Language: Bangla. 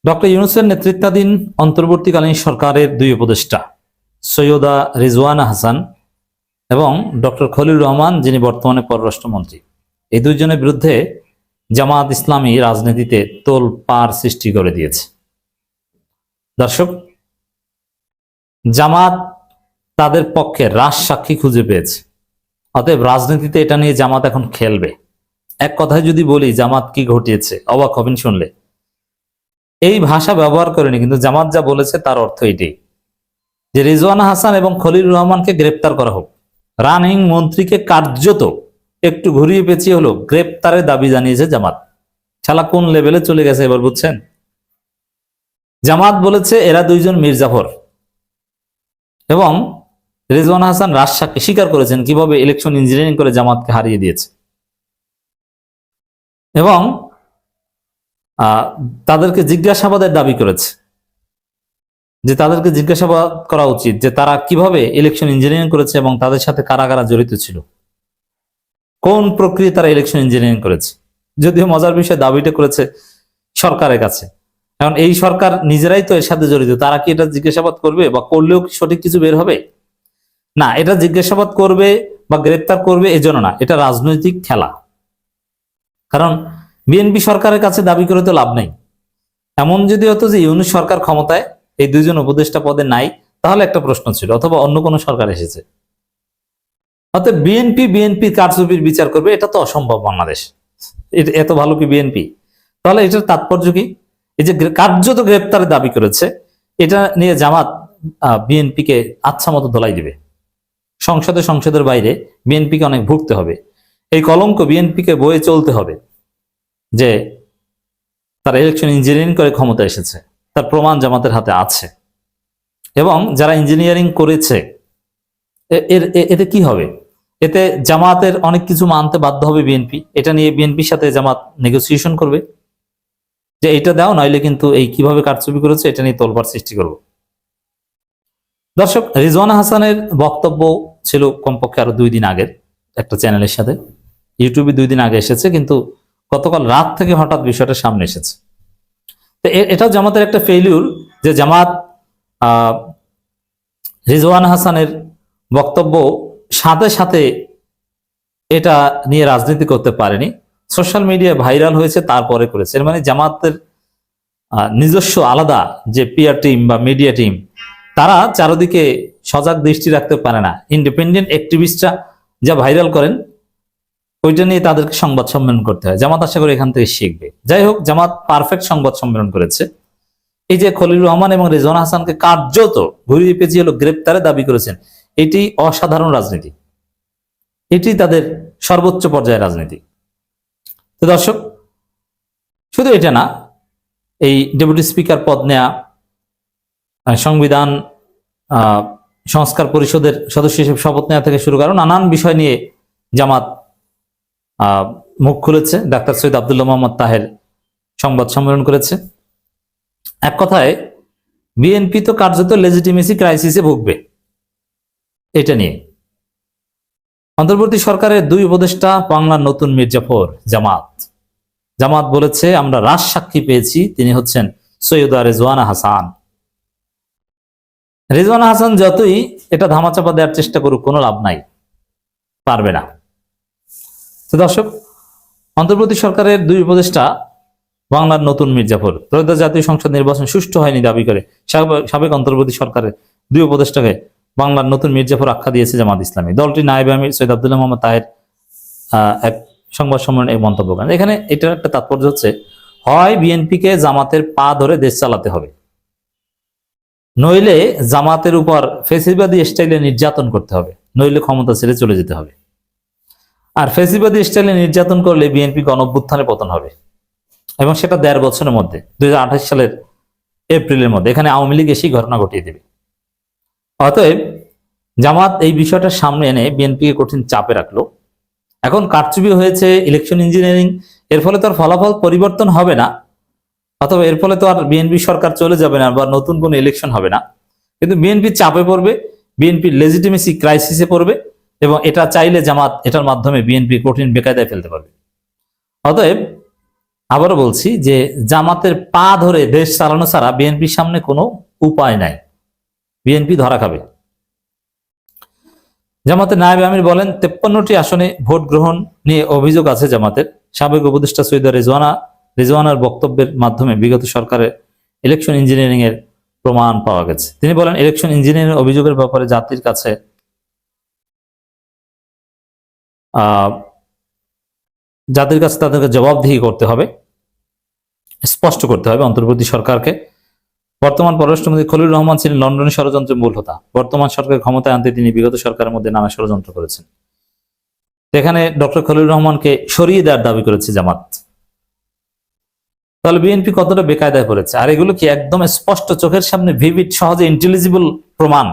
ডক্টর ইউনূসের নেতৃত্বাধীন অন্তর্বর্তীকালীন সরকারের দুই উপদেষ্টা সৈয়দা রিজওয়ানা হাসান এবং ডক্টর খলিলুর রহমান, যিনি বর্তমানে পররাষ্ট্রমন্ত্রী, এই দুইজনের বিরুদ্ধে জামাত ইসলামী রাজনীতিতে তোলপাড় সৃষ্টি করে দিয়েছে। দর্শক, জামাত তাদের পক্ষে রাজসাক্ষী খুঁজে পেয়েছে, অতএব রাজনীতিতে এটা নিয়ে জামাত এখন খেলবে। এক কথায় যদি বলি জামাত কি ঘটিয়েছে, অবাক হবেন শুনলে। এই ভাষা ব্যবহার করেনি, কিন্তু জামাত যা বলেছে তার অর্থ এটাই যে রিজওয়ানা হাসান এবং খলিলুর রহমানকে গ্রেপ্তার করা হোক। রানিং মন্ত্রীকে কার্যত একটু ঘুরিয়ে পেঁচিয়ে হলো গ্রেপ্তারের দাবি জানিয়েছে জামাত। শালা কোন লেভেলে চলে গেছে এবার বুঝছেন? জামাত বলেছে এরা দুইজন মির্জাফর, এবং রিজওয়ানা হাসান রাজসাক্ষী স্বীকার করেছেন কিভাবে ইলেকশন ইঞ্জিনিয়ারিং করে জামাতকে হারিয়ে দিয়েছে, এবং তাদেরকে জিজ্ঞাসাবাদের দাবি করেছে যে তাদেরকে জিজ্ঞাসাবাদ করা উচিত যে তারা কিভাবে ইলেকশন ইঞ্জিনিয়ারিং করেছে এবং তাদের সাথে কারা কারা জড়িত ছিল, কোন প্রক্রিয়া তারা ইলেকশন ইঞ্জিনিয়ারিং করেছে। যদিও মজার বিষয়, দাবিটা করেছে সরকারের কাছে। এখন এই সরকার নিজেরাই তো এর সাথে জড়িত, তারা কি এটা জিজ্ঞাসাবাদ করবে বা করলেও কি সঠিক কিছু বের হবে? না, এটা জিজ্ঞাসাবাদ করবে বা গ্রেপ্তার করবে এজন্য না, এটা রাজনৈতিক খেলা। কারণ বিএনপি সরকারের কাছে দাবি করে তো লাভ নেই। এমন যদি হতো যে ইউনূস সরকার ক্ষমতায়, এই দুইজন উপদেষ্টা পদে নাই, তাহলে একটা প্রশ্ন ছিল, অথবা অন্য কোনো সরকার এসেছে। অতএব বিএনপি কারচুপির বিচার করবে, এটা তো অসম্ভব। বাংলাদেশ এত ভালো কি বিএনপি? তাহলে এটার তাৎপর্য কি? এই যে কার্যত গ্রেপ্তারের দাবি করেছে, এটা নিয়ে জামাত বিএনপিকে আচ্ছা মতো ধোলাই দিবে। সংসদের বাইরে বিএনপিকে অনেক ভুগতে হবে। এই কলঙ্ক বিএনপিকে বয়ে চলতে হবে যে তারা ইলেকশন ইঞ্জিনিয়ারিং করে ক্ষমতা এসেছে, তার প্রমাণ জামাতের হাতে আছে। এবং যারা ইঞ্জিনিয়ারিং করেছে এতে কি হবে? এতে জামাতের অনেক কিছু মানতে বাধ্য হবে বিএনপি। এটা নিয়ে বিএনপির সাথে জামাত নেগোসিয়েশন করবে যে এটা দাও, নইলে কিন্তু এই কিভাবে কারচুপি করেছে এটা নিয়ে তোলপাড় সৃষ্টি করব। দর্শক, রিজওয়ানা হাসানের বক্তব্য ছিল কমপক্ষে আরো 2 দিন আগের একটা চ্যানেলের সাথে, ইউটিউবে 2 দিন আগে এসেছে, কিন্তু গতকাল রাত থেকে হঠাৎ বিষয়টা সামনে এসেছে। তো এটাও জামাতের একটা ফেইলিউর যে জামাত রিজওয়ানা হাসানের বক্তব্য সাথে সাথে এটা নিয়ে রাজনীতি করতে পারেনি, সোশ্যাল মিডিয়ায় ভাইরাল হয়েছে তারপরে করেছে। এর মানে জামাতের নিজস্ব আলাদা যে পিআর টিম বা মিডিয়া টিম, তারা চারদিকে সজাগ দৃষ্টি রাখতে পারে না। ইন্ডিপেন্ডেন্ট অ্যাক্টিভিস্টরা যা ভাইরাল করেন ওইটা নিয়ে তাদেরকে সংবাদ সম্মেলন করতে হয়। জামাত আশা করি এখান থেকে শিখবে। যাই হোক, জামাত পারফেক্ট সংবাদ সম্মেলন করেছে। এই যে খলিলুর রহমান এবং রিজওয়ানা হাসানকে কার্যত ঘুরিয়ে পেঁচিয়ে গ্রেপ্তারের দাবি করেছেন, এটি অসাধারণ রাজনীতি, এটি তাদের সর্বোচ্চ পর্যায়ের রাজনীতি। তো দর্শক, শুধু এটা না, এই ডেপুটি স্পিকার পদ নেয়া, সংবিধান সংস্কার পরিষদের সদস্য হিসেবে শপথ নেওয়া থেকে শুরু করে নানান বিষয় নিয়ে জামাত মুখ খুলেছে। ডাক্তার সৈয়দ আব্দুল্লাহ মোহাম্মদ তাহের সংবাদ সম্মেলন করেছে। এক কথায় বিএনপি তো কার্যত লেজিটিমেসি ক্রাইসিসে ভুগবে। এটা নিয়ে অন্তর্বর্তী সরকারের 2 উপদেষ্টা বাংলার নতুন মির্জাফর। জামাত বলেছে আমরা রাজসাক্ষী পেয়েছি, তিনি হচ্ছেন সৈয়দা রিজওয়ানা হাসান। রিজওয়ানা হাসান যতই এটা ধামাচাপা দেওয়ার চেষ্টা করুক, কোনো লাভ নাই, পারবে না। তো দর্শক, অন্তর্বর্তী সরকারের 2 উপদেষ্টা বাংলার নতুন মির্জাফর। ত্রয়োদশ জাতীয় সংসদ নির্বাচন সুষ্ঠু হয়নি দাবি করে সাবেক অন্তর্বর্তী সরকারের 2 উপদেষ্টাকে বাংলার নতুন মির্জাফর আখ্যা দিয়েছে জামাত ইসলামী। দলটির নায়েব আমির সৈয়দ আব্দুল্লাহ মোহাম্মদ তাহের এক সংবাদ সম্মেলনে এই মন্তব্য করেন। এখানে এটার একটা তাৎপর্য হচ্ছে, হয় বিএনপিকে জামাতের পা ধরে দেশ চালাতে হবে, নইলে জামাতের উপর ফেসিবাদী স্টাইলে নির্যাতন করতে হবে, নইলে ক্ষমতা ছেড়ে চলে যেতে হবে। আর ফেসিবাদী স্টাইলে নির্যাতন করলে বিএনপি গণঅভ্যুত্থানে পতন হবে, এবং সেটা 1.5 বছরের মধ্যে, 2028 সালের এপ্রিলের মধ্যে। এখানে আওয়ামী লীগ এসেই ঘটনা ঘটিয়ে দেবে। অতএব জামাত এই বিষয়টা সামনে এনে বিএনপিকে কঠিন চাপে রাখলো। এখন কারচুপি হয়েছে, ইলেকশন ইঞ্জিনিয়ারিং, এর ফলে তো আর ফলাফল পরিবর্তন হবে না, অথবা এর ফলে তো আর বিএনপি সরকার চলে যাবে না বা নতুন কোনো ইলেকশন হবে না, কিন্তু বিএনপি চাপে পড়বে, বিএনপি লেজিটিমেসি ক্রাইসিসে পড়বে, এবং এটা চাইলে জামাত এটার মাধ্যমে বিএনপি কঠিন বেকায়দায় ফেলতে পারবে। অতএব আবারও বলছি যে জামাতের পা ধরে দেশ চালানো ছাড়া বিএনপির সামনে কোনো উপায় নাই, বিএনপি ধরা খাবে। জামাতের নায়েবে আমির বলেন 53টি আসনে ভোট গ্রহণ নিয়ে অভিযোগ আছে জামাতের। সাবেক উপদেষ্টা সৈয়দা রেজওয়ানার বক্তব্যের মাধ্যমে বিগত সরকারের ইলেকশন ইঞ্জিনিয়ারিং এর প্রমাণ পাওয়া গেছে। তিনি বলেন, ইলেকশন ইঞ্জিনিয়ারিং অভিযোগের ব্যাপারে জাতির কাছে তাদেরকে জবাবদিহি করতে হবে, স্পষ্ট করতে হবে অন্তর্বর্তী সরকারকে। বর্তমান পররাষ্ট্রমন্ত্রী খলিলুর রহমান ছিলেন লন্ডনের ষড়যন্ত্রের মূল হোতা। বর্তমান সরকার ক্ষমতায় আনতে তিনি বিগত সরকারের মধ্যে নানা ষড়যন্ত্র করেছেন। এখানে ডক্টর খলিলুর রহমানকে সরিয়ে দেওয়ার দাবি করেছে জামাত। তাহলে বিএনপি কতটা বেকায়দায় পড়েছে। আর এগুলো কি একদম স্পষ্ট, চোখের সামনে ভিভিড, সহজে ইন্টেলিজিবল প্রমাণ।